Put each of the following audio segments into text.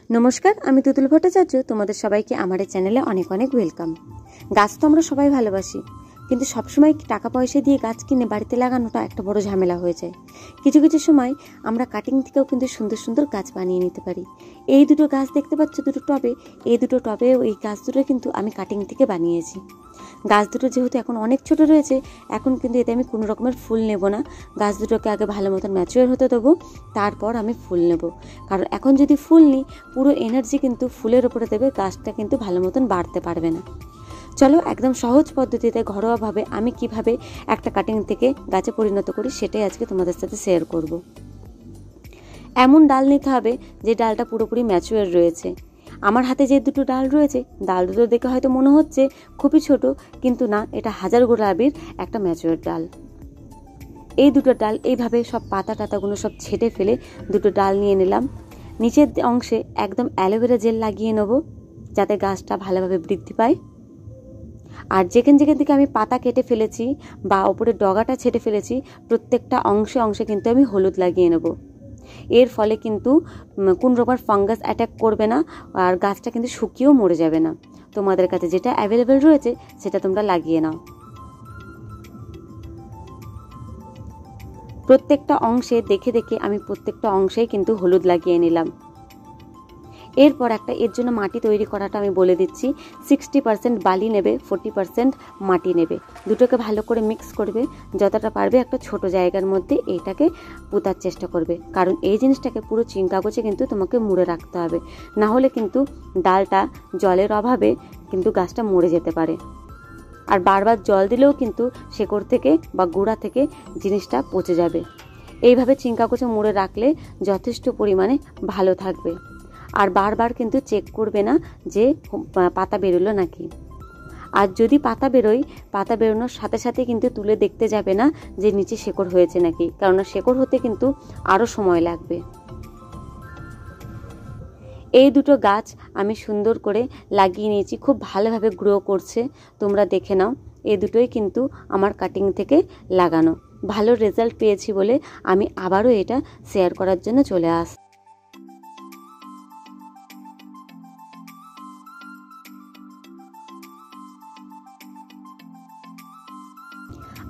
নমস্কার, আমি তুতুল ভট্টাচার্য। তোমাদের সবাইকে আমার এই চ্যানেলে অনেক অনেক ওয়েলকাম। গাছ তো আমরা সবাই ভালোবাসি, কিন্তু সবসময় টাকা পয়সা দিয়ে গাছ কিনে বাড়িতে লাগানোটা একটা বড় ঝামেলা হয়ে যায়। কিছু কিছু সময় আমরা কাটিং থেকেও কিন্তু সুন্দর সুন্দর গাছ বানিয়ে নিতে পারি। এই দুটো গাছ দেখতে পাচ্ছ, দুটো টবে, এই দুটো টবে এই গাছ দুটো কিন্তু আমি কাটিং থেকে বানিয়েছি। গাছ দুটো যেহেতু এখন অনেক ছোট রয়েছে, এখন কিন্তু এতে আমি কোনো রকমের ফুল নেব না। গাছ দুটোকে আগে ভালো মতন ম্যাচিওর হতে দেবো, তারপর আমি ফুল নেব। কারণ এখন যদি ফুল নিই, পুরো এনার্জি কিন্তু ফুলের ওপরে দেবে, গাছটা কিন্তু ভালো মতন বাড়তে পারবে না। চলো একদম সহজ পদ্ধতিতে ঘরোয়াভাবে আমি কিভাবে একটা কাটিং থেকে গাছে পরিণত করি সেটাই আজকে তোমাদের সাথে শেয়ার করব। এমন ডাল নিতে হবে যে ডালটা পুরোপুরি ম্যাচিওর রয়েছে। আমার হাতে যে দুটো ডাল রয়েছে, ডাল দুটো দেখে হয়তো মনে হচ্ছে খুবই ছোট, কিন্তু না, এটা হাজার গোলাপের একটা ম্যাচিওর ডাল। এই দুটো ডাল এইভাবে সব পাতা টাতাগুলো সব ছেটে ফেলে দুটো ডাল নিয়ে নিলাম। নিচের অংশে একদম অ্যালোভেরা জেল লাগিয়ে নেব, যাতে গাছটা ভালোভাবে বৃদ্ধি পায়। আর যেখান থেকে আমি পাতা কেটে ফেলেছি বা ওপরে ডগাটা ছেটে ফেলেছি, প্রত্যেকটা অংশে অংশে কিন্তু আমি হলুদ লাগিয়ে নেব। এর ফলে কিন্তু কোন রকমের ফাঙ্গাস অ্যাটাক করবে না, আর গাছটা কিন্তু শুকিয়েও মরে যাবে না। তোমাদের কাছে যেটা অ্যাভেলেবেল রয়েছে সেটা তোমরা লাগিয়ে নাও। প্রত্যেকটা অংশে দেখে দেখে আমি প্রত্যেকটা অংশেই কিন্তু হলুদ লাগিয়ে নিলাম। এরপর এর জন্য মাটি তৈরি করাটা আমি বলে দিচ্ছি। 60% বালি নেবে, 40% মাটি নেবে। দুটোকে ভালো করে মিক্স করবে, যতটা পারবে একটা ছোট জায়গার মধ্যে এইটাকে পোতার চেষ্টা করবে। কারণ এই জিনিসটাকে পুরো চিংকাগজে কিন্তু তোমাকে মুড়ে রাখতে হবে, না হলে কিন্তু ডালটা জলের অভাবে কিন্তু গাছটা মরে যেতে পারে। আর বারবার জল দিলেও কিন্তু শেকড় থেকে বা গোড়া থেকে জিনিসটা পচে যাবে। এইভাবে চিংকাগজে মুড়ে রাখলে যথেষ্ট পরিমাণে ভালো থাকবে। আর বারবার কিন্তু চেক করবে না যে পাতা বেরোলো নাকি। আর যদি পাতা বেরোয়, পাতা বেরোনোর সাথে সাথে কিন্তু তুলে দেখতে যাবে না যে নিচে শেকড় হয়েছে নাকি, কারণ শেকড় হতে কিন্তু আরও সময় লাগবে। এই দুটো গাছ আমি সুন্দর করে লাগিয়ে নিয়েছি, খুব ভালোভাবে গ্রো করছে, তোমরা দেখে নাও। এই দুটোই কিন্তু আমার কাটিং থেকে লাগানো। ভালো রেজাল্ট পেয়েছি বলে আমি আবারও এটা শেয়ার করার জন্য চলে আসি।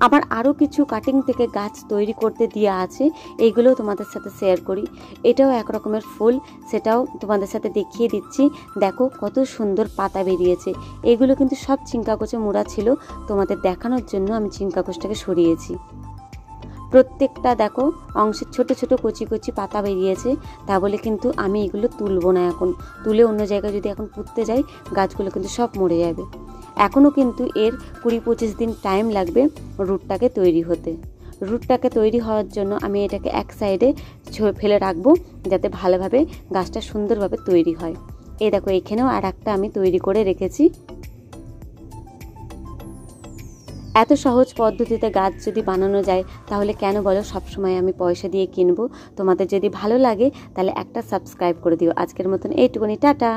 আমার আরও কিছু কাটিং থেকে গাছ তৈরি করতে দেওয়া আছে, এইগুলোও তোমাদের সাথে শেয়ার করি। এটাও এক রকমের ফুল, সেটাও তোমাদের সাথে দেখিয়ে দিচ্ছি। দেখো কত সুন্দর পাতা বেরিয়েছে। এগুলো কিন্তু সব চিংকাগজে মোড়া ছিল, তোমাদের দেখানোর জন্য আমি চিংকাগজটাকে সরিয়েছি। প্রত্যেকটা দেখো অংশের ছোট ছোট কচি কচি পাতা বেরিয়েছে, তা বলে কিন্তু আমি এগুলো তুলবো না। এখন তুলে অন্য জায়গায় যদি এখন পুঁততে যাই, গাছগুলো কিন্তু সব মরে যাবে। এখনও কিন্তু এর 20-25 দিন টাইম লাগবে রুটটাকে তৈরি হতে। রুটটাকে তৈরি হওয়ার জন্য আমি এটাকে এক সাইডে ফেলে রাখবো, যাতে ভালোভাবে গাছটা সুন্দরভাবে তৈরি হয়। এই দেখো এখানেও আর একটা আমি তৈরি করে রেখেছি। এত সহজ পদ্ধতিতে গাছ যদি বানানো যায়, তাহলে কেন বলো সবসময় আমি পয়সা দিয়ে কিনবো? তোমাদের যদি ভালো লাগে তাহলে একটা সাবস্ক্রাইব করে দিও। আজকের মতন এইটুকুনি, টাটা।